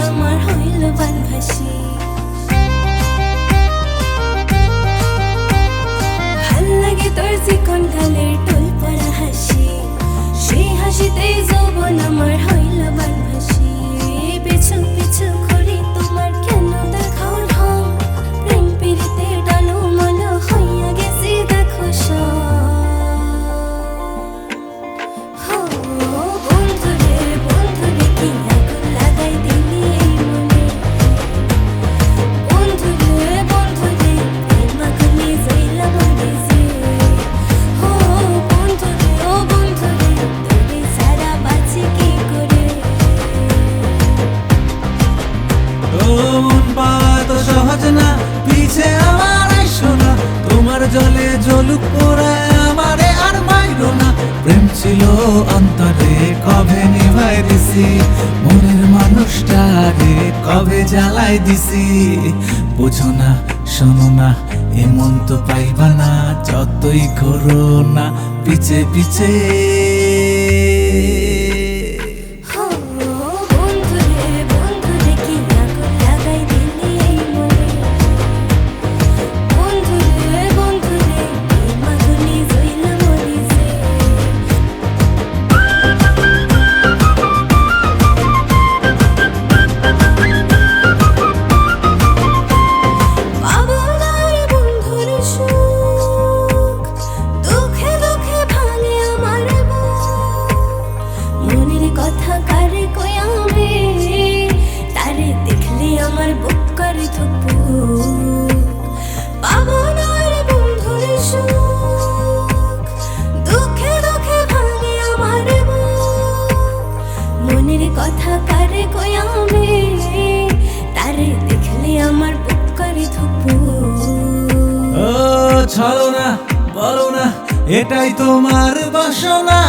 আমার হইল বানভাসি। ভাল লাগে তোর চিকন গালের টোল পড়া হাসি, সেই হাসিতেই যৌবন আমার হইল বানভাসি। পিছু পিছু ঘুরি তোমার কেন দেখাও ঢং, প্রেম পিড়িতে ডালো মালো হইয়া গেছি দেখো সব। বন্ধুরে বন্ধুরে কি আগুন লাগাই দিলি এই মনে, বন্ধুরে বন্ধুরে প্রেম আগুনে জ্বলা মরে যে। বন্ধুরে ও বন্ধুরে তোরে ছাড়া বাঁচি কি করে। মন পাওয়া তো সহজ না, পিছে আমার আইসো না, তোমার জলে জলুক পোড়ায় আমারে আর মাইরো না। প্রেম ছিল অন্তরে কবে নিভাই দিছি, মনের মানুষটারে কবে জ্বালাই দিছি। বুঝো না শোনো না এমন তো পাইবা না, যতই করো না পিছে পিছে। বন্ধুরে বন্ধুরে কি আগুন লাগাই দিলি এই মনে, বন্ধুরে বন্ধুরে প্রেম আগুনে জ্বলা মরে যে। পাবো না রে বন্ধুর সুখ, দুঃখে দুঃখে ভাঙে আমার বুক। মনের কথা কারে কই আমি, তারে দেখলে আমার বুক করে ধুকপুক। পাবো না রে বন্ধুর সুখ, দুঃখে দুঃখে ভাঙে আমার বুক। মনের কথা কারে কই আমি, তারে দেখলে আমার বুক করে ধুকপুক। ও ছলো না বলো না এটাই তোমার বাসনা।